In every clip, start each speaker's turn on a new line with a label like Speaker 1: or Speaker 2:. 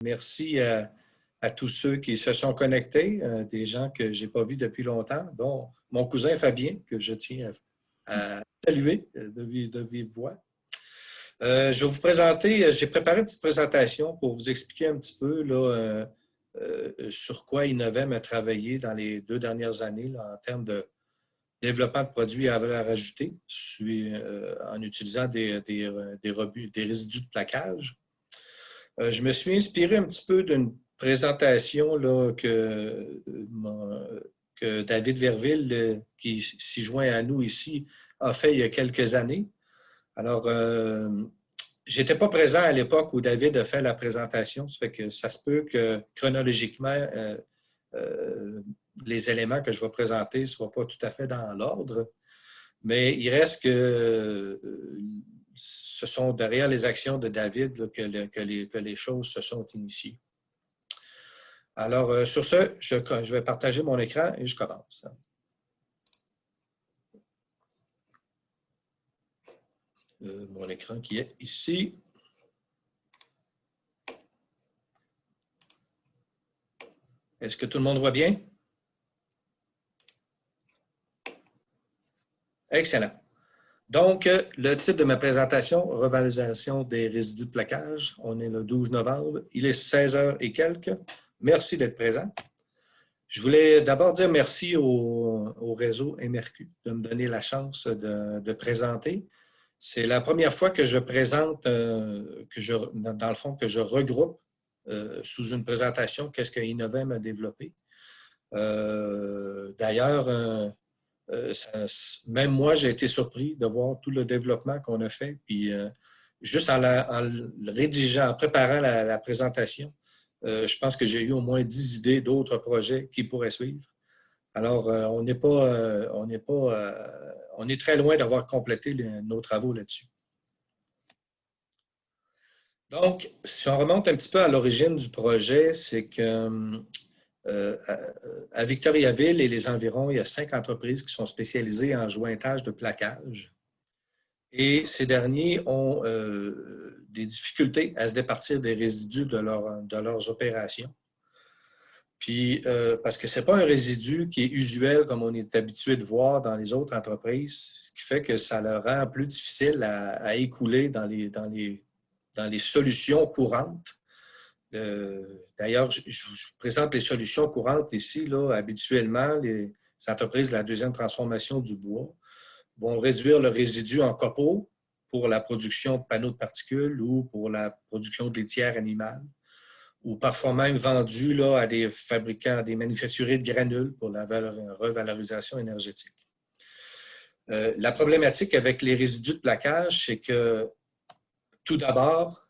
Speaker 1: Merci à tous ceux qui se sont connectés, des gens que je n'ai pas vus depuis longtemps, dont mon cousin Fabien, que je tiens à saluer de vive voix. Je vais vous présenter, j'ai préparé une petite présentation pour vous expliquer un petit peu là, sur quoi Innovem a travaillé dans les 2 dernières années là, en termes de développement de produits à valeur ajoutée en utilisant des résidus de plaquage. Je me suis inspiré un petit peu d'une présentation là, que David Verville, qui s'y joint à nous ici, a fait il y a quelques années. Alors, je n'étais pas présent à l'époque où David a fait la présentation, ça fait que ça se peut que chronologiquement, les éléments que je vais présenter ne soient pas tout à fait dans l'ordre, mais il reste que ce sont derrière les actions de David là, que les choses se sont initiées. Alors, sur ce, je vais partager mon écran et je commence. Mon écran qui est ici. Est-ce que tout le monde voit bien? Excellent. Donc, le titre de ma présentation, revalorisation des résidus de plaquage. On est le 12 novembre. Il est 16h et quelques. Merci d'être présent. Je voulais d'abord dire merci au réseau MRQ de me donner la chance de présenter. C'est la première fois que je présente, dans le fond, que je regroupe sous une présentation qu'est-ce que Innovem a développé. D'ailleurs, même moi, j'ai été surpris de voir tout le développement qu'on a fait. Puis, juste en le rédigeant, en préparant la présentation, je pense que j'ai eu au moins 10 idées d'autres projets qui pourraient suivre. Alors, on est très loin d'avoir complété nos travaux là-dessus. Donc, si on remonte un petit peu à l'origine du projet, c'est que à Victoriaville et les environs, il y a 5 entreprises qui sont spécialisées en jointage de plaquage. Et ces derniers ont des difficultés à se départir des résidus de leurs opérations. Puis, parce que ce n'est pas un résidu qui est usuel comme on est habitué de voir dans les autres entreprises, ce qui fait que ça le rend plus difficile à écouler dans les solutions courantes. D'ailleurs, je vous présente les solutions courantes ici. Là, habituellement, les entreprises de la deuxième transformation du bois vont réduire le résidu en copeaux pour la production de panneaux de particules ou pour la production de laitières animales, ou parfois même vendus là, à des fabricants, à des manufacturiers de granules pour la revalorisation énergétique. La problématique avec les résidus de plaquage, c'est que tout d'abord,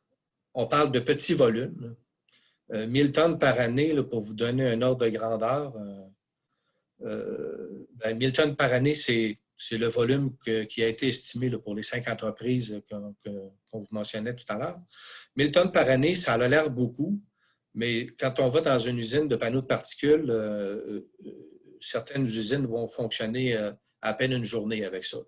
Speaker 1: on parle de petits volumes. 1000 tonnes par année, là, pour vous donner un ordre de grandeur, 1000 tonnes par année, c'est le volume qui a été estimé là, pour les 5 entreprises qu'on vous mentionnait tout à l'heure. 1000 tonnes par année, ça a l'air beaucoup, mais quand on va dans une usine de panneaux de particules, certaines usines vont fonctionner à peine une journée avec ça.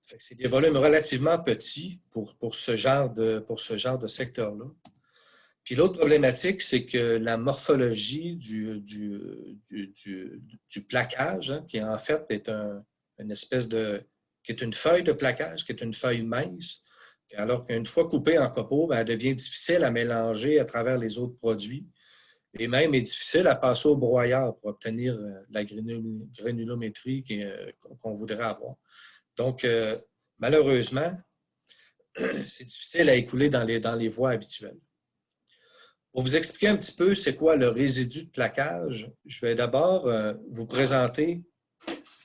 Speaker 1: C'est des volumes relativement petits pour ce genre de secteur-là. Puis l'autre problématique, c'est que la morphologie du plaquage, hein, qui en fait est une espèce qui est une feuille de plaquage, qui est une feuille mince, alors qu'une fois coupée en copeaux, elle devient difficile à mélanger à travers les autres produits et même est difficile à passer au broyeur pour obtenir la granulométrie qu'on voudrait avoir. Donc, malheureusement, c'est difficile à écouler dans les voies habituelles. Pour vous expliquer un petit peu c'est quoi le résidu de plaquage, je vais d'abord vous présenter.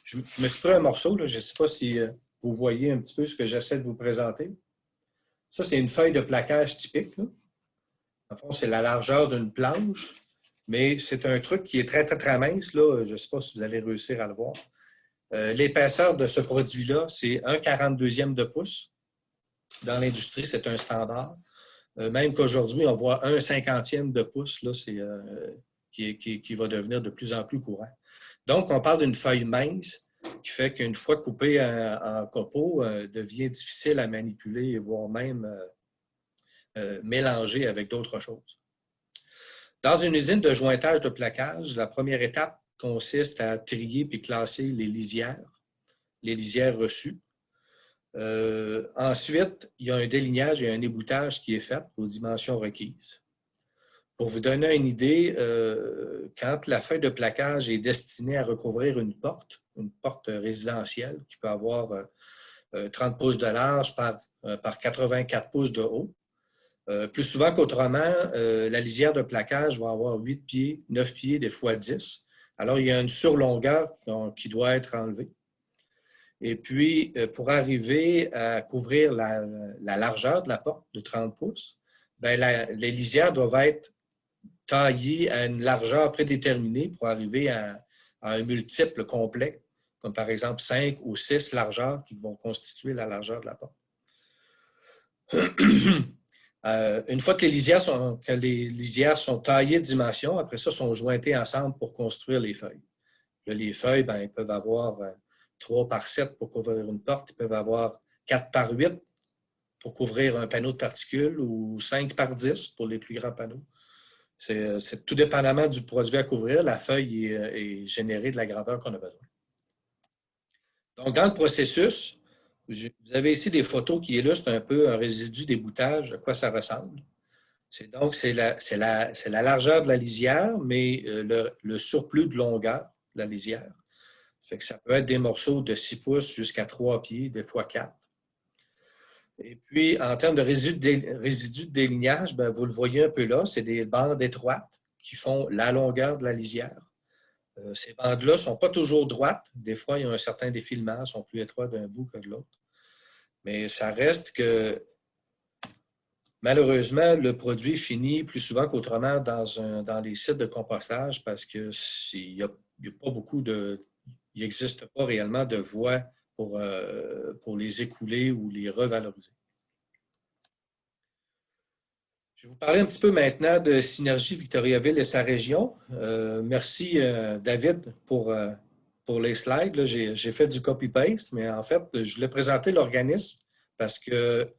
Speaker 1: Je me suis pris un morceau, là, je ne sais pas si vous voyez un petit peu ce que j'essaie de vous présenter. Ça, c'est une feuille de plaquage typique. Là. En fond, c'est la largeur d'une planche, mais c'est un truc qui est très, très, très mince. Là. Je ne sais pas si vous allez réussir à le voir. L'épaisseur de ce produit-là, c'est 1/42e de pouce. Dans l'industrie, c'est un standard. Même qu'aujourd'hui, on voit 1/50e de pouce là, qui va devenir de plus en plus courant. Donc, on parle d'une feuille mince qui fait qu'une fois coupée en copeaux, devient difficile à manipuler, voire même mélangé avec d'autres choses. Dans une usine de jointage de plaquage, la première étape consiste à trier puis classer les lisières reçues. Ensuite, il y a un délignage et un éboutage qui est fait aux dimensions requises. Pour vous donner une idée, quand la feuille de plaquage est destinée à recouvrir une porte résidentielle qui peut avoir 30 pouces de large par 84 pouces de haut, plus souvent qu'autrement, la lisière de plaquage va avoir 8 pieds, 9 pieds, des fois 10. Alors, il y a une surlongueur qui doit être enlevée. Et puis, pour arriver à couvrir la largeur de la porte de 30 pouces, bien, les lisières doivent être taillées à une largeur prédéterminée pour arriver à un multiple complet, comme par exemple 5 ou 6 largeurs qui vont constituer la largeur de la porte. Une fois que les lisières sont taillées de dimension, après ça, sont jointées ensemble pour construire les feuilles. Là, les feuilles, bien, ils peuvent avoir 3 par 7 pour couvrir une porte, ils peuvent avoir 4 par 8 pour couvrir un panneau de particules ou 5 par 10 pour les plus grands panneaux. C'est tout dépendamment du produit à couvrir, la feuille est générée de la grandeur qu'on a besoin. Donc, dans le processus, vous avez ici des photos qui illustrent un peu un résidu d'éboutage, à quoi ça ressemble. Donc, c'est la largeur de la lisière, mais le surplus de longueur de la lisière. Fait que ça peut être des morceaux de 6 pouces jusqu'à 3 pieds, des fois 4. Et puis, en termes de résidus de délignage, bien, vous le voyez un peu là, c'est des bandes étroites qui font la longueur de la lisière. Ces bandes-là ne sont pas toujours droites. Des fois, il y a un certain défilement, elles sont plus étroites d'un bout que de l'autre. Mais ça reste que, malheureusement, le produit finit plus souvent qu'autrement dans les sites de compostage parce qu'il n'y a pas beaucoup de... Il n'existe pas réellement de voies pour les écouler ou les revaloriser. Je vais vous parler un petit peu maintenant de Synergie Victoriaville et sa région. Merci, David, pour les slides. J'ai fait du copy-paste, mais en fait, je voulais présenter l'organisme parce que,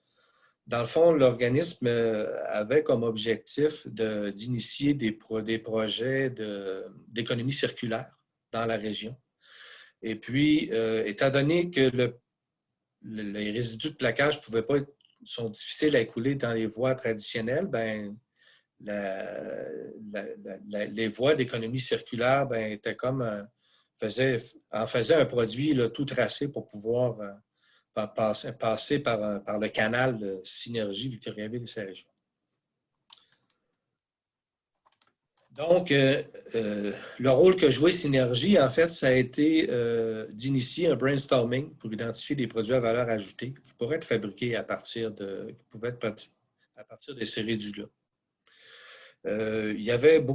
Speaker 1: dans le fond, l'organisme avait comme objectif d'initier des projets d'économie circulaire dans la région. Et puis, étant donné que les résidus de plaquage sont difficiles à écouler dans les voies traditionnelles, ben, les voies d'économie circulaire étaient faisaient un produit là, tout tracé pour pouvoir passer par le canal de Synergie Victoriaville et sa région. Donc, le rôle que jouait Synergie, en fait, ça a été d'initier un brainstorming pour identifier des produits à valeur ajoutée qui pourraient être fabriqués à partir de ces résidus-là. Il y avait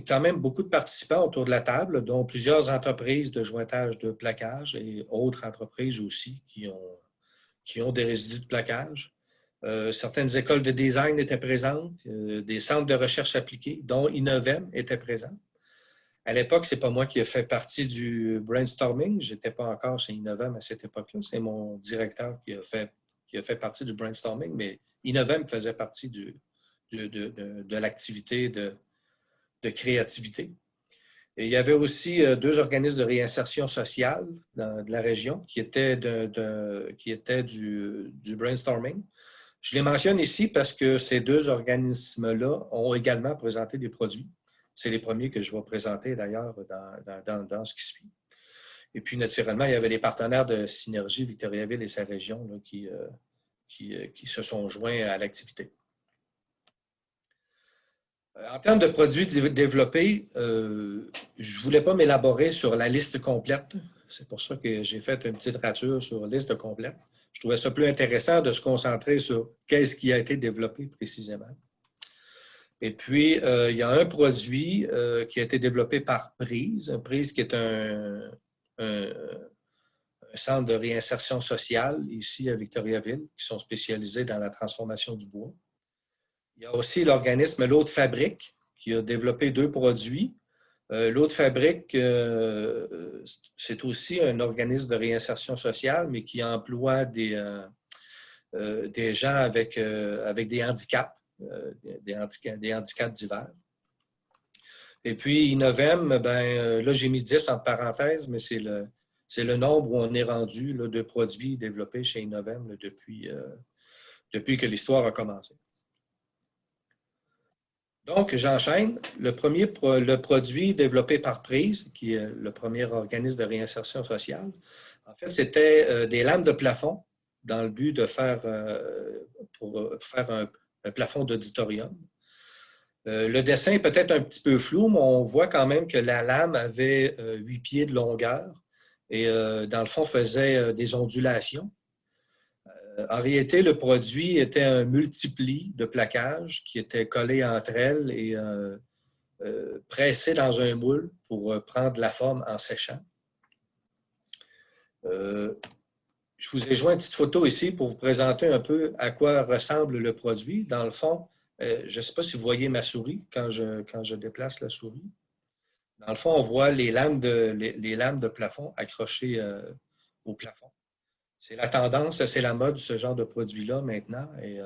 Speaker 1: quand même beaucoup de participants autour de la table, dont plusieurs entreprises de jointage de plaquage et autres entreprises aussi qui ont des résidus de plaquage. Certaines écoles de design étaient présentes, des centres de recherche appliquée, dont Innovem était présent. À l'époque, ce n'est pas moi qui ai fait partie du brainstorming. Je n'étais pas encore chez Innovem à cette époque-là. C'est mon directeur qui a fait partie du brainstorming, mais Innovem faisait partie de l'activité de créativité. Et il y avait aussi 2 organismes de réinsertion sociale de la région qui étaient du brainstorming. Je les mentionne ici parce que ces 2 organismes-là ont également présenté des produits. C'est les premiers que je vais présenter d'ailleurs dans ce qui suit. Et puis, naturellement, il y avait les partenaires de Synergie Victoriaville et sa région là, qui se sont joints à l'activité. En termes de produits développés, je ne voulais pas m'élaborer sur la liste complète. C'est pour ça que j'ai fait une petite rature sur la liste complète. Je trouvais ça plus intéressant de se concentrer sur qu'est-ce qui a été développé précisément. Et puis, il y a un produit qui a été développé par Prise. Prise qui est un centre de réinsertion sociale ici à Victoriaville, qui sont spécialisés dans la transformation du bois. Il y a aussi l'organisme L'Autre Fabrique qui a développé 2 produits. L'Autre Fabrique, c'est aussi un organisme de réinsertion sociale, mais qui emploie des gens avec des handicaps. des handicaps divers. Et puis, Innovem, ben, là, j'ai mis 10 en parenthèse, mais c'est le nombre où on est rendu là, de produits développés chez Innovem là, depuis que l'histoire a commencé. Donc, j'enchaîne. Le produit développé par Prise, qui est le premier organisme de réinsertion sociale, en fait, c'était des lames de plafond dans le but de faire, pour faire un plafond d'auditorium. Le dessin est peut-être un petit peu flou, mais on voit quand même que la lame avait 8 pieds de longueur et dans le fond faisait des ondulations. En réalité, le produit était un multipli de plaquage qui était collé entre elles et pressé dans un moule pour prendre la forme en séchant. Je vous ai joint une petite photo ici pour vous présenter un peu à quoi ressemble le produit. Dans le fond, je ne sais pas si vous voyez ma souris quand je déplace la souris. Dans le fond, on voit les lames de plafond accrochées au plafond. C'est la tendance, c'est la mode de ce genre de produit-là maintenant. Et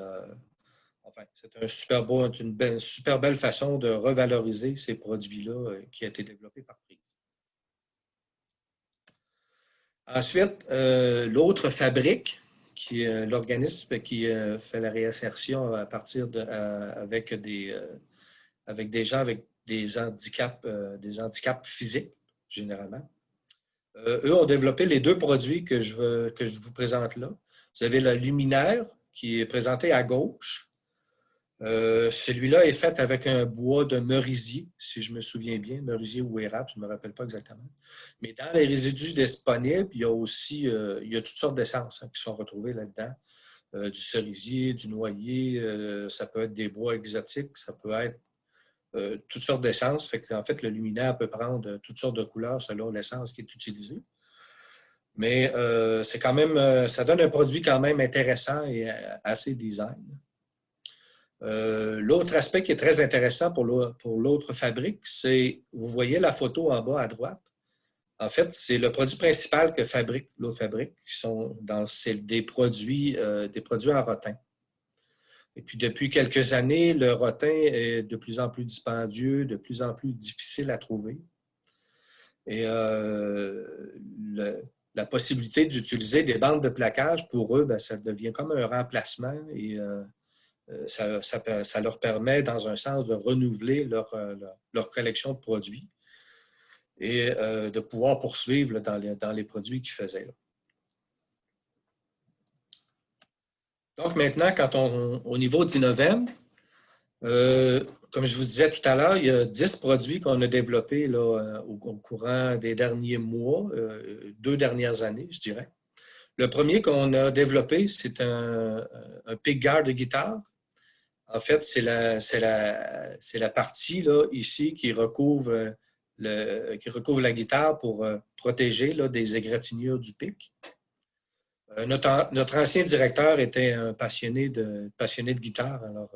Speaker 1: enfin, c'est une super belle façon de revaloriser ces produits-là qui a été développé par Prise. Ensuite, l'autre fabrique, qui est l'organisme qui fait la réinsertion à partir avec des gens avec des handicaps physiques, généralement. Eux ont développé les deux produits que je vous présente là. Vous avez le luminaire qui est présenté à gauche. Celui-là est fait avec un bois de merisier, si je me souviens bien, merisier ou érable, je ne me rappelle pas exactement. Mais dans les résidus disponibles, il y a aussi toutes sortes d'essences qui sont retrouvées là-dedans. Du cerisier, du noyer, ça peut être des bois exotiques, ça peut être toutes sortes d'essences. En fait, le luminaire peut prendre toutes sortes de couleurs selon l'essence qui est utilisée. Mais c'est quand même, ça donne un produit quand même intéressant et assez design. L'autre aspect qui est très intéressant pour l'autre fabrique, c'est, vous voyez la photo en bas à droite. En fait, c'est le produit principal que fabrique l'autre fabrique, c'est des produits en rotin. Et puis, depuis quelques années, le rotin est de plus en plus dispendieux, de plus en plus difficile à trouver. Et la possibilité d'utiliser des bandes de plaquage, pour eux, bien, ça devient comme un remplacement et ça leur permet, dans un sens, de renouveler leur collection de produits et de pouvoir poursuivre là, dans les produits qu'ils faisaient. Là. Donc maintenant, au niveau d'Innovem, comme je vous disais tout à l'heure, il y a 10 produits qu'on a développés là, au courant des derniers mois, 2 dernières années, je dirais. Le premier qu'on a développé, c'est un pickguard de guitare. En fait, c'est la partie là, ici qui recouvre la guitare pour protéger là, des égratignures du pic. Notre ancien directeur était un passionné de guitare. Alors,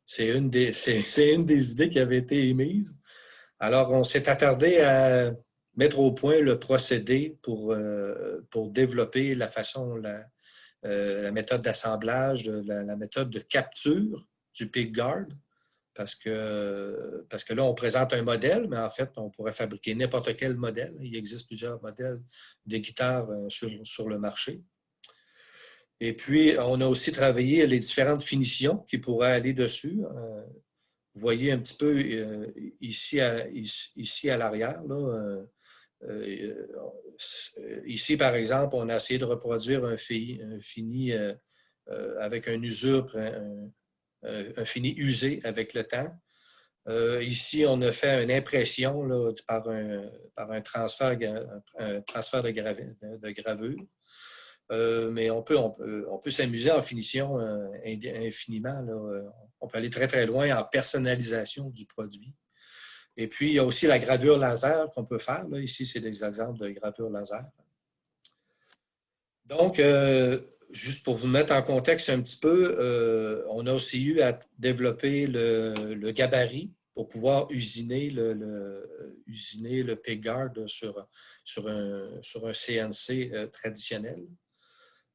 Speaker 1: c'est une des idées qui avait été émise. Alors, on s'est attardé à mettre au point le procédé pour développer la façon, la méthode d'assemblage, la méthode de capture du pickguard. Parce que là, on présente un modèle, mais en fait, on pourrait fabriquer n'importe quel modèle. Il existe plusieurs modèles de guitares sur le marché. Et puis, on a aussi travaillé les différentes finitions qui pourraient aller dessus. Vous voyez un petit peu ici à l'arrière. Ici, par exemple, on a essayé de reproduire un fini avec un usure, un fini usé avec le temps. Ici, on a fait une impression là, par un transfert de gravure. Mais on peut s'amuser en finition infiniment. Là. On peut aller très, très loin en personnalisation du produit. Et puis, il y a aussi la gravure laser qu'on peut faire. Là. Ici, c'est des exemples de gravure laser. Donc, juste pour vous mettre en contexte un petit peu, on a aussi eu à développer le gabarit pour pouvoir usiner le pickguard sur un CNC traditionnel.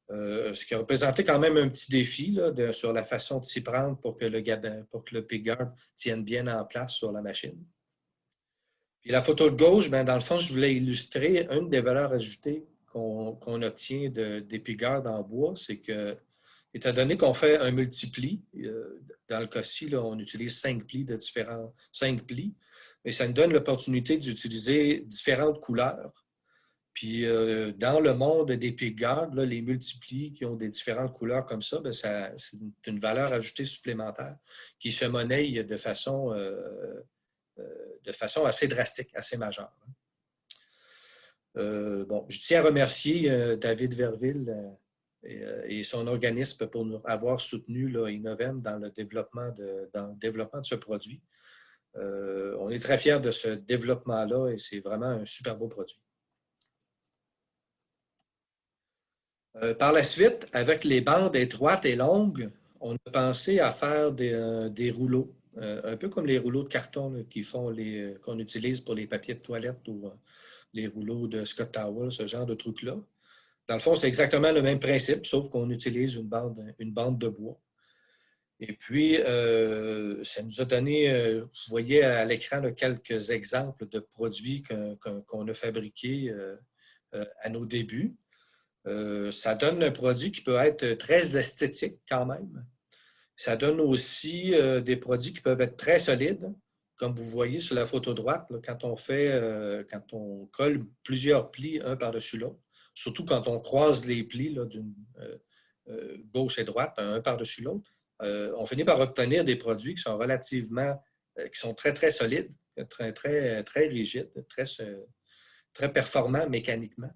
Speaker 1: Ce qui a représenté quand même un petit défi là, sur la façon de s'y prendre pour que le pickguard tienne bien en place sur la machine. Puis la photo de gauche, ben, dans le fond, je voulais illustrer une des valeurs ajoutées qu'on obtient des pickguards en bois, c'est que, étant donné qu'on fait un multipli, dans le cas-ci, là, on utilise 5 plis de différents 5 plis, mais ça nous donne l'opportunité d'utiliser différentes couleurs. Puis dans le monde des pickguards, là, les multiplis qui ont des différentes couleurs comme ça, ben, c'est une valeur ajoutée supplémentaire qui se monnaie de façon assez drastique, assez majeure. Bon, je tiens à remercier David Verville et son organisme pour nous avoir soutenu là, Innovem dans le développement de ce produit. On est très fiers de ce développement-là et c'est vraiment un super beau produit. Par la suite, avec les bandes étroites et longues, on a pensé à faire des rouleaux, un peu comme les rouleaux de carton là, qu'on utilise pour les papiers de toilette ou les rouleaux de Scott Towel, ce genre de trucs-là. Dans le fond, c'est exactement le même principe, sauf qu'on utilise une bande de bois. Et puis, ça nous a donné, vous voyez à l'écran quelques exemples de produits qu'on a fabriqués à nos débuts. Ça donne un produit qui peut être très esthétique quand même. Ça donne aussi des produits qui peuvent être très solides, comme vous voyez sur la photo droite, là, quand on colle plusieurs plis un par-dessus l'autre, surtout quand on croise les plis là, d'une gauche et droite, un par-dessus l'autre, on finit par obtenir des produits qui sont qui sont très, très solides, très, très, très rigides, très performants mécaniquement.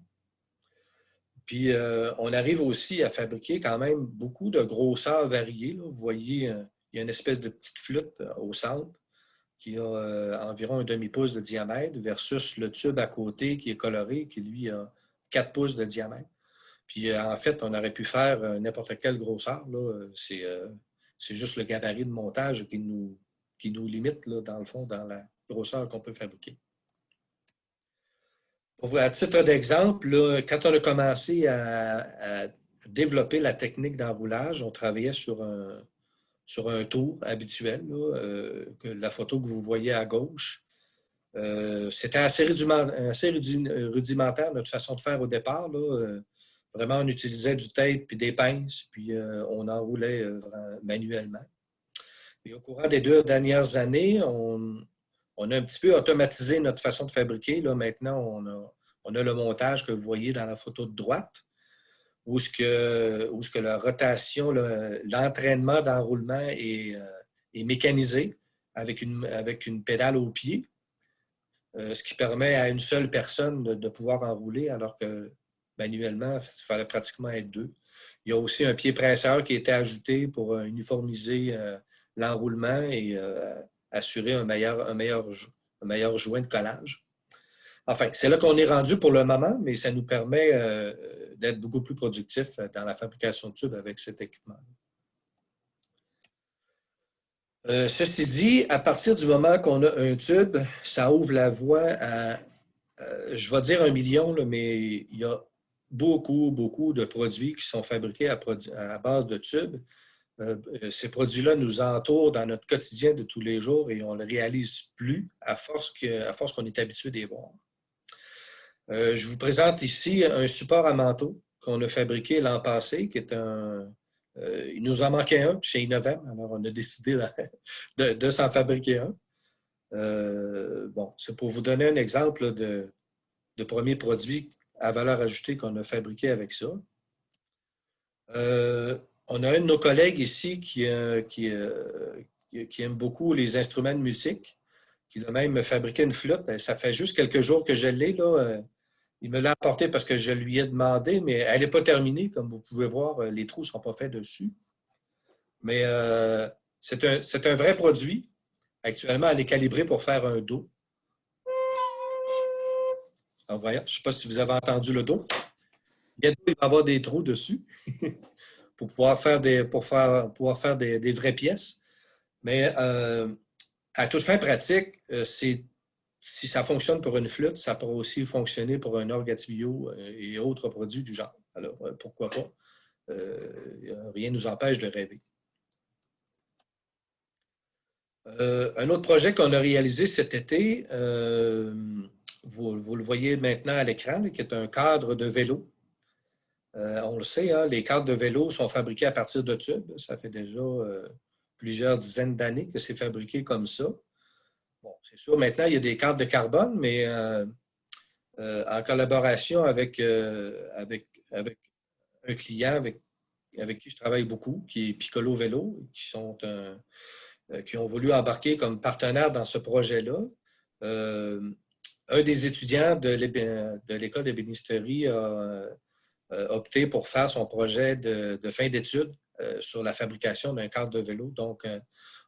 Speaker 1: Puis, on arrive aussi à fabriquer quand même beaucoup de grosseurs variées. Là. Vous voyez, il y a une espèce de petite flûte au centre qui a environ un demi-pouce de diamètre versus le tube à côté qui est coloré, qui lui a 4 pouces de diamètre. Puis, en fait, on aurait pu faire n'importe quelle grosseur. C'est juste le gabarit de montage qui nous limite, là, dans le fond, dans la grosseur qu'on peut fabriquer. À titre d'exemple, là, quand on a commencé à développer la technique d'enroulage, on travaillait sur un tour habituel, là, la photo que vous voyez à gauche. C'était assez rudimentaire notre façon de faire au départ. Là. Vraiment, on utilisait du tape et des pinces, puis on enroulait manuellement. Et au courant des 2 dernières années, on a un petit peu automatisé notre façon de fabriquer. Là, maintenant, on a le montage que vous voyez dans la photo de droite, où ce que la rotation, l'entraînement d'enroulement est mécanisé avec une pédale au pied, ce qui permet à une seule personne de pouvoir enrouler, alors que manuellement, il fallait pratiquement être 2. Il y a aussi un pied presseur qui a été ajouté pour uniformiser l'enroulement et assurer un meilleur joint de collage. Enfin, c'est là qu'on est rendu pour le moment, mais ça nous permet d'être beaucoup plus productifs dans la fabrication de tubes avec cet équipement. Ceci dit, à partir du moment qu'on a un tube, ça ouvre la voie à, je vais dire 1 million, là, mais il y a beaucoup, beaucoup de produits qui sont fabriqués à base de tubes. Ces produits-là nous entourent dans notre quotidien de tous les jours et on ne le réalise plus à force qu'on est habitué de les voir. Je vous présente ici un support à manteau qu'on a fabriqué l'an passé, qui est il nous en manquait un chez Innovem, alors on a décidé de s'en fabriquer un. Bon, c'est pour vous donner un exemple de premier produit à valeur ajoutée qu'on a fabriqué avec ça. On a un de nos collègues ici qui aime beaucoup les instruments de musique, qui a même fabriqué une flûte. Ça fait juste quelques jours que je l'ai, là. Il me l'a apporté parce que je lui ai demandé, mais elle n'est pas terminée. Comme vous pouvez voir, les trous ne sont pas faits dessus. Mais c'est un vrai produit. Actuellement, elle est calibrée pour faire un Do. Alors, voyons, je ne sais pas si vous avez entendu le Do. Bientôt, il va y avoir des trous dessus pour pouvoir faire des vraies pièces. Mais à toute fin pratique, si ça fonctionne pour une flûte, ça pourrait aussi fonctionner pour un orgue à tuyau et autres produits du genre. Alors, pourquoi pas? rien ne nous empêche de rêver. Un autre projet qu'on a réalisé cet été, vous le voyez maintenant à l'écran, qui est un cadre de vélo. On le sait, hein, les cadres de vélo sont fabriqués à partir de tubes. Ça fait déjà plusieurs dizaines d'années que c'est fabriqué comme ça. Bon, c'est sûr, maintenant, il y a des cadres de carbone, mais en collaboration avec un client avec qui je travaille beaucoup, qui est Piccolo Vélo, qui ont voulu embarquer comme partenaire dans ce projet-là. Un des étudiants de l'école d'ébénisterie a opté pour faire son projet de fin d'études sur la fabrication d'un cadre de vélo. Donc,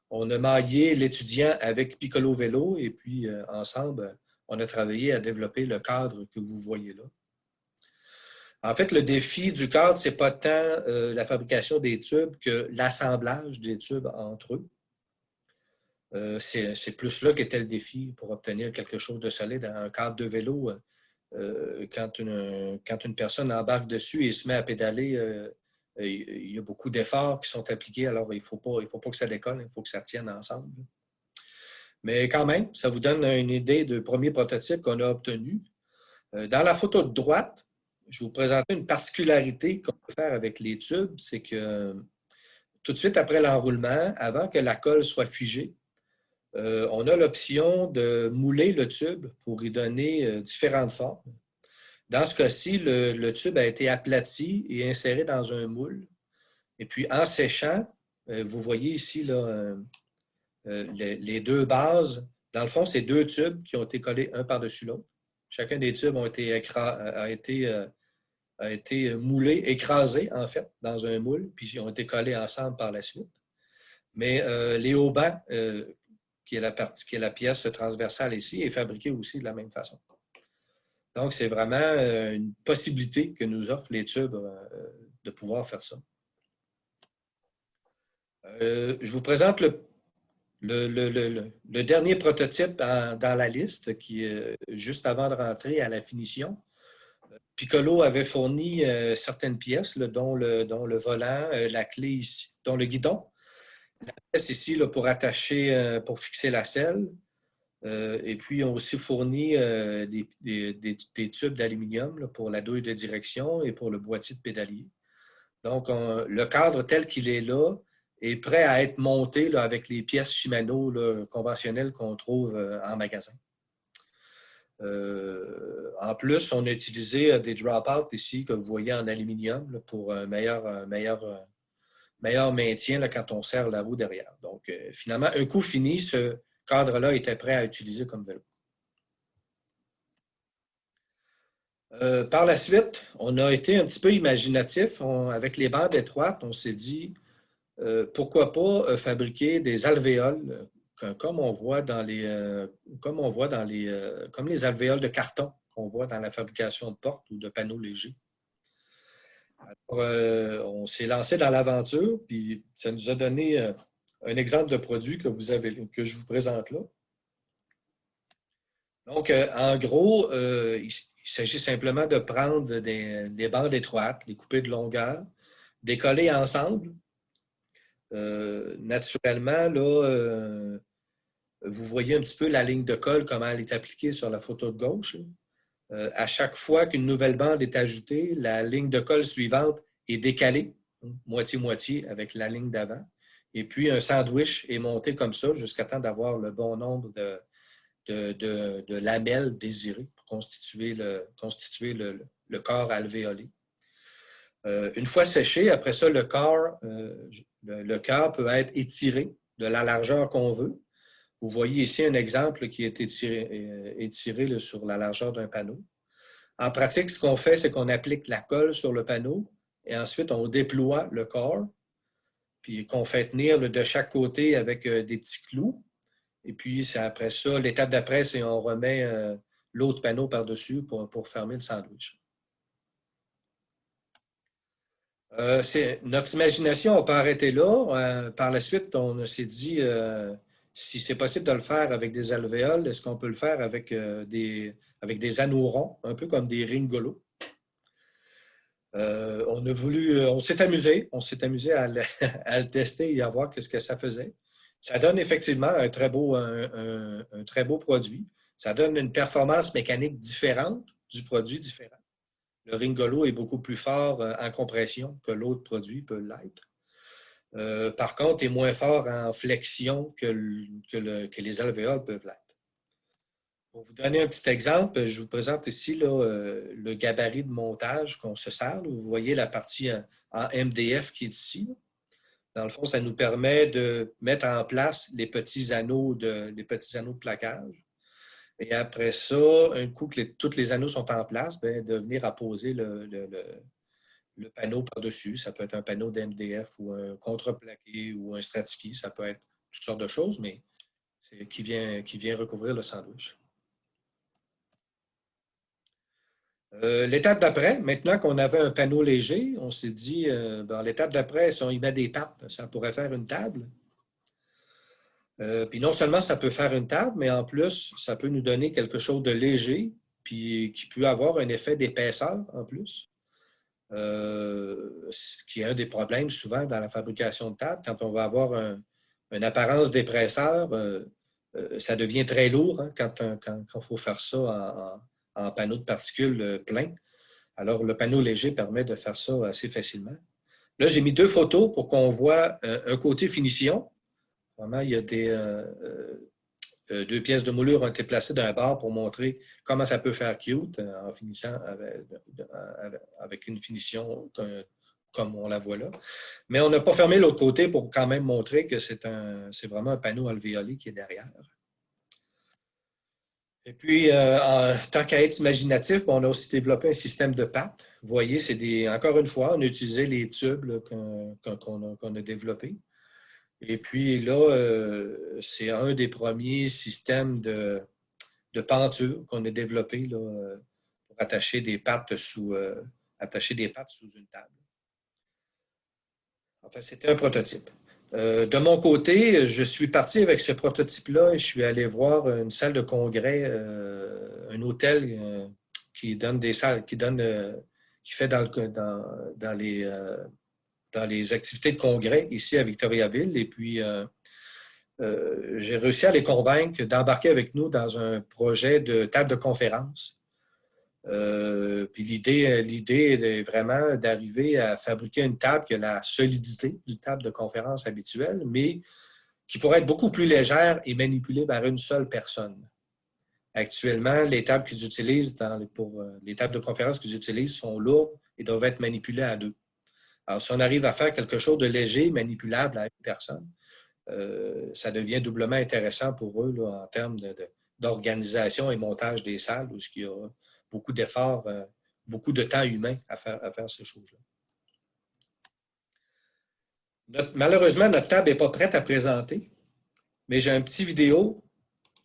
Speaker 1: on a maillé l'étudiant avec Piccolo Vélo et puis ensemble, on a travaillé à développer le cadre que vous voyez là. En fait, le défi du cadre, ce n'est pas tant la fabrication des tubes que l'assemblage des tubes entre eux. C'est plus là qu'était le défi pour obtenir quelque chose de solide. Un cadre de vélo, quand une personne embarque dessus et se met à pédaler, il y a beaucoup d'efforts qui sont appliqués. Alors, il ne faut pas que ça décolle, il faut que ça tienne ensemble. Mais quand même, ça vous donne une idée du premier prototype qu'on a obtenu. Dans la photo de droite, je vais vous présenter une particularité qu'on peut faire avec les tubes, c'est que tout de suite après l'enroulement, avant que la colle soit figée, on a l'option de mouler le tube pour y donner différentes formes. Dans ce cas-ci, le tube a été aplati et inséré dans un moule. Et puis, en séchant, vous voyez ici là, les deux bases. Dans le fond, c'est deux tubes qui ont été collés un par-dessus l'autre. Chacun des tubes a été moulé, écrasé, en fait, dans un moule, puis ils ont été collés ensemble par la suite. Mais les haubans, qui est la pièce transversale ici, est fabriquée aussi de la même façon. Donc, c'est vraiment une possibilité que nous offrent les tubes de pouvoir faire ça. Je vous présente le dernier prototype dans la liste, qui est juste avant de rentrer à la finition. Piccolo avait fourni certaines pièces, là, dont le volant, la clé ici, dont le guidon. La pièce ici là, pour attacher, pour fixer la selle. Et puis, ils ont aussi fourni des tubes d'aluminium pour la douille de direction et pour le boîtier de pédalier. Donc, le cadre tel qu'il est là est prêt à être monté là, avec les pièces Shimano là, conventionnelles qu'on trouve en magasin. En plus, on a utilisé des drop-outs ici que vous voyez en aluminium là, pour un meilleur maintien là, quand on serre la roue derrière. Donc, finalement, un coup fini, ce cadre-là était prêt à utiliser comme vélo. Par la suite, on a été un petit peu imaginatif. Avec les bandes étroites, on s'est dit pourquoi pas fabriquer des alvéoles comme les alvéoles de carton qu'on voit dans la fabrication de portes ou de panneaux légers. Alors, on s'est lancé dans l'aventure, puis ça nous a donné un exemple de produit que je vous présente là. Donc, en gros, il s'agit simplement de prendre des bandes étroites, les couper de longueur, décoller ensemble. Naturellement, là, vous voyez un petit peu la ligne de colle, comment elle est appliquée sur la photo de gauche. À chaque fois qu'une nouvelle bande est ajoutée, la ligne de colle suivante est décalée, moitié-moitié, avec la ligne d'avant. Et puis, un sandwich est monté comme ça jusqu'à temps d'avoir le bon nombre de lamelles désirées pour constituer le corps alvéolé. Une fois séché, après ça, le corps peut être étiré de la largeur qu'on veut. Vous voyez ici un exemple qui est étiré sur la largeur d'un panneau. En pratique, ce qu'on fait, c'est qu'on applique la colle sur le panneau et ensuite on déploie le corps, puis qu'on fait tenir de chaque côté avec des petits clous. Et puis, après ça, l'étape d'après, c'est qu'on remet l'autre panneau par-dessus pour fermer le sandwich. Notre imagination n'a pas arrêté là. Par la suite, on s'est dit, si c'est possible de le faire avec des alvéoles, est-ce qu'on peut le faire avec des anneaux ronds, un peu comme des ringolos? On s'est amusé à le tester et à voir ce que ça faisait. Ça donne effectivement un très beau produit. Ça donne une performance mécanique différente du produit différent. Le Ringolo est beaucoup plus fort en compression que l'autre produit peut l'être. Par contre, il est moins fort en flexion que les alvéoles peuvent l'être. Pour vous donner un petit exemple, je vous présente ici là, le gabarit de montage qu'on se sert. Vous voyez la partie en MDF qui est ici. Dans le fond, ça nous permet de mettre en place les petits anneaux de plaquage. Et après ça, un coup que tous les anneaux sont en place, bien, de venir apposer le panneau par-dessus. Ça peut être un panneau d'MDF ou un contreplaqué ou un stratifié. Ça peut être toutes sortes de choses, mais c'est qui vient recouvrir le sandwich. L'étape d'après, maintenant qu'on avait un panneau léger, on s'est dit, l'étape d'après, si on y met des pattes, ça pourrait faire une table. Puis non seulement ça peut faire une table, mais en plus, ça peut nous donner quelque chose de léger, puis qui peut avoir un effet d'épaisseur en plus. Ce qui est un des problèmes souvent dans la fabrication de tables. Quand on va avoir une apparence d'épaisseur, ça devient très lourd hein, quand il faut faire ça en panneau de particules plein. Alors, le panneau léger permet de faire ça assez facilement. Là, j'ai mis 2 photos pour qu'on voit un côté finition. Vraiment, il y a 2 pièces de moulure ont été placées d'un bord pour montrer comment ça peut faire cute en finissant avec une finition comme on la voit là. Mais on n'a pas fermé l'autre côté pour quand même montrer que c'est vraiment un panneau alvéolé qui est derrière. Et puis, tant qu'à être imaginatif, on a aussi développé un système de pattes. Vous voyez, encore une fois, on a utilisé les tubes qu'on a développés. Et puis là, c'est un des premiers systèmes de penture qu'on a développé là, pour attacher des pattes sous une table. Enfin, c'était un prototype. De mon côté, je suis parti avec ce prototype-là et je suis allé voir une salle de congrès, un hôtel qui donne des salles, qui fait dans les activités de congrès ici à Victoriaville. Et puis, j'ai réussi à les convaincre d'embarquer avec nous dans un projet de table de conférence. Puis l'idée est vraiment d'arriver à fabriquer une table qui a la solidité d'une table de conférence habituelle, mais qui pourrait être beaucoup plus légère et manipulée par une seule personne. Actuellement, les tables qu'ils utilisent pour les tables de conférence qu'ils utilisent sont lourdes et doivent être manipulées à 2. Alors, si on arrive à faire quelque chose de léger, manipulable à une personne, ça devient doublement intéressant pour eux là, en termes d'organisation et montage des salles, où il y a beaucoup d'efforts, beaucoup de temps humain à faire ces choses-là. Malheureusement, notre table n'est pas prête à présenter, mais j'ai un petit vidéo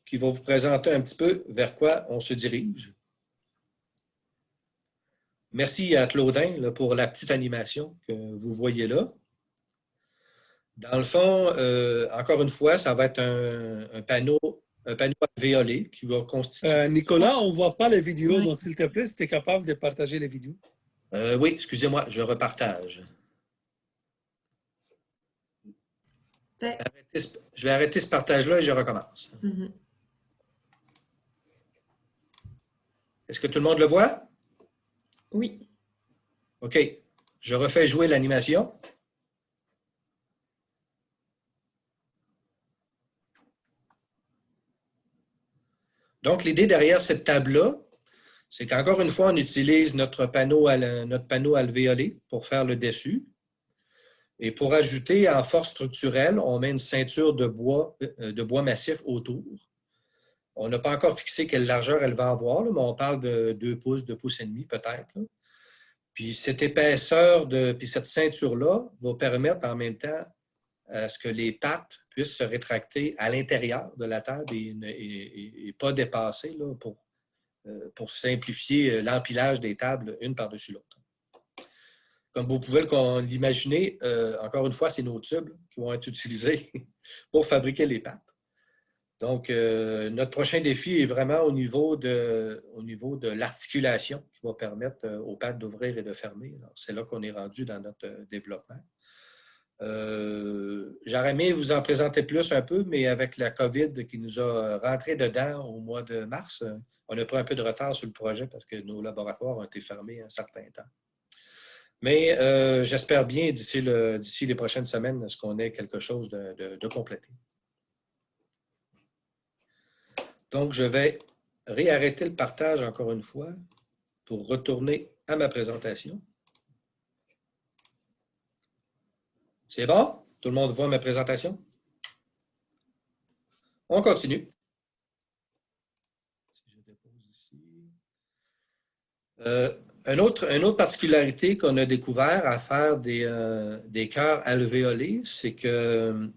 Speaker 1: qui va vous présenter un petit peu vers quoi on se dirige. Merci à Claudin là, pour la petite animation que vous voyez là. Dans le fond, encore une fois, ça va être un panneau alvéolé qui va constituer...
Speaker 2: Nicolas, on ne voit pas les vidéos, donc s'il te plaît, si tu es capable de partager les vidéos.
Speaker 1: Oui, excusez-moi, je repartage. Je vais arrêter ce partage-là et je recommence. Mm-hmm. Est-ce que tout le monde le voit?
Speaker 3: Oui.
Speaker 1: OK. Je refais jouer l'animation. Donc, l'idée derrière cette table-là, c'est qu'encore une fois, on utilise notre panneau alvéolé pour faire le dessus. Et pour ajouter en force structurelle, on met une ceinture de bois massif autour. On n'a pas encore fixé quelle largeur elle va avoir, là, mais on parle de 2 pouces, 2 pouces et demi peut-être. Puis cette épaisseur, puis cette ceinture-là va permettre en même temps à ce que les pattes puissent se rétracter à l'intérieur de la table et pas dépasser là, pour simplifier l'empilage des tables une par-dessus l'autre. Comme vous pouvez l'imaginer, encore une fois, c'est nos tubes qui vont être utilisés pour fabriquer les pattes. Donc, notre prochain défi est vraiment au niveau de l'articulation qui va permettre aux pattes d'ouvrir et de fermer. C'est là qu'on est rendu dans notre développement. J'aurais aimé vous en présenter plus un peu, mais avec la COVID qui nous a rentré dedans au mois de mars, on a pris un peu de retard sur le projet parce que nos laboratoires ont été fermés un certain temps. Mais j'espère bien d'ici les prochaines semaines, ce qu'on ait quelque chose de complété. Donc, je vais réarrêter le partage encore une fois pour retourner à ma présentation. C'est bon? Tout le monde voit ma présentation? On continue. Une autre particularité qu'on a découvert à faire des cœurs alvéolés, c'est que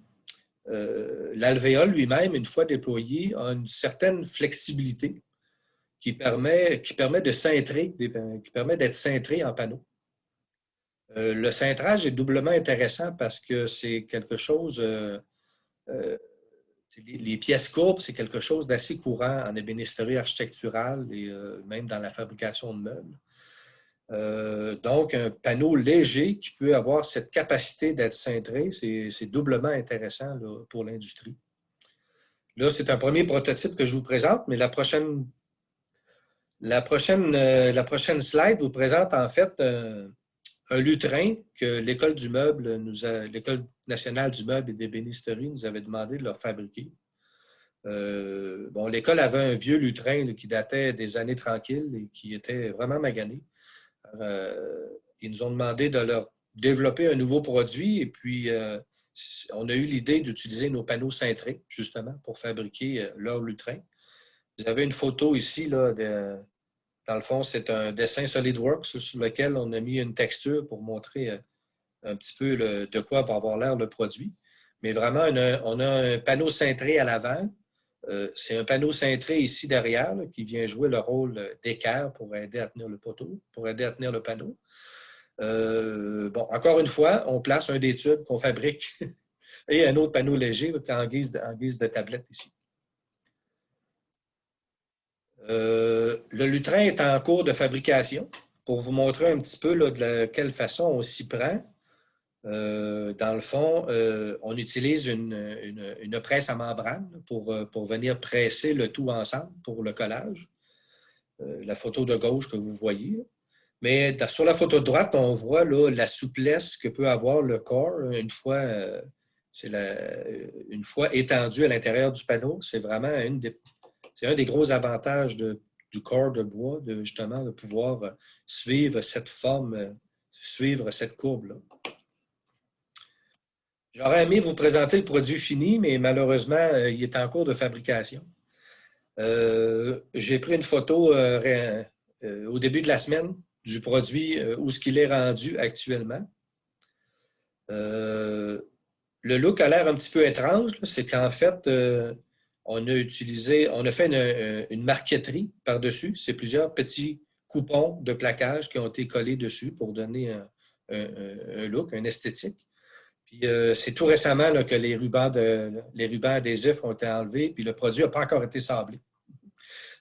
Speaker 1: l'alvéole lui-même, une fois déployé, a une certaine flexibilité qui permet de cintrer, qui permet d'être cintré en panneau. Le cintrage est doublement intéressant parce que c'est quelque chose, les pièces courbes, c'est quelque chose d'assez courant en ébénisterie architecturale et même dans la fabrication de meubles. Donc, un panneau léger qui peut avoir cette capacité d'être cintré, c'est doublement intéressant là, pour l'industrie. Là, c'est un premier prototype que je vous présente, mais la prochaine slide vous présente en fait un lutrin que l'École du meuble, l'École nationale du meuble et d'ébénisterie nous avait demandé de leur fabriquer. Bon, l'école avait un vieux lutrin là, qui datait des années tranquilles et qui était vraiment magané. Ils nous ont demandé de leur développer un nouveau produit et puis on a eu l'idée d'utiliser nos panneaux cintrés, justement, pour fabriquer leur lutrin. Vous avez une photo ici, là, dans le fond, c'est un dessin SolidWorks sur lequel on a mis une texture pour montrer un petit peu de quoi va avoir l'air le produit. Mais vraiment, on a un panneau cintré à l'avant. C'est un panneau cintré ici derrière là, qui vient jouer le rôle d'équerre pour aider à tenir le poteau, pour aider à tenir le panneau. Bon, encore une fois, on place un des tubes qu'on fabrique et un autre panneau léger en guise de tablette ici. Le lutrin est en cours de fabrication. Pour vous montrer un petit peu là, de quelle façon on s'y prend, dans le fond, on utilise une presse à membrane pour venir presser le tout ensemble pour le collage. La photo de gauche que vous voyez. Mais sur la photo de droite, on voit là, la souplesse que peut avoir le corps une fois étendu à l'intérieur du panneau. C'est vraiment c'est un des gros avantages du corps de bois, justement, de pouvoir suivre cette forme, suivre cette courbe-là. J'aurais aimé vous présenter le produit fini, mais malheureusement, il est en cours de fabrication. J'ai pris une photo au début de la semaine du produit, où ce qu'il est rendu actuellement. Le look a l'air un petit peu étrange, c'est qu'en fait, on a fait une marqueterie par-dessus. C'est plusieurs petits coupons de plaquage qui ont été collés dessus pour donner un look, une esthétique. Puis c'est tout récemment là, que les rubans adhésifs ont été enlevés, puis le produit n'a pas encore été sablé.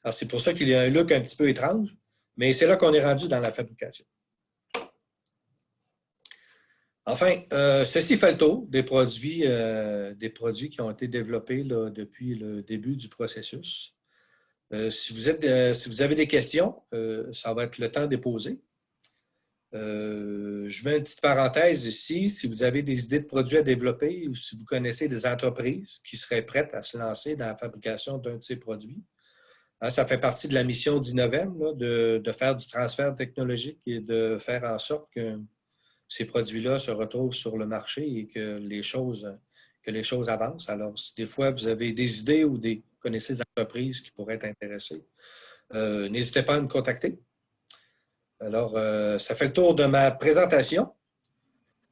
Speaker 1: Alors, c'est pour ça qu'il y a un look un petit peu étrange, mais c'est là qu'on est rendu dans la fabrication. Enfin, ceci fait le tour des produits qui ont été développés là, depuis le début du processus. Si vous avez des questions, ça va être le temps de les poser. Je mets une petite parenthèse ici. Si vous avez des idées de produits à développer ou si vous connaissez des entreprises qui seraient prêtes à se lancer dans la fabrication d'un de ces produits, ça fait partie de la mission d'Innovem de faire du transfert technologique et de faire en sorte que ces produits-là se retrouvent sur le marché et que les choses avancent. Alors, si des fois vous avez des idées ou connaissez des entreprises qui pourraient être intéressées, n'hésitez pas à me contacter. Alors, ça fait le tour de ma présentation.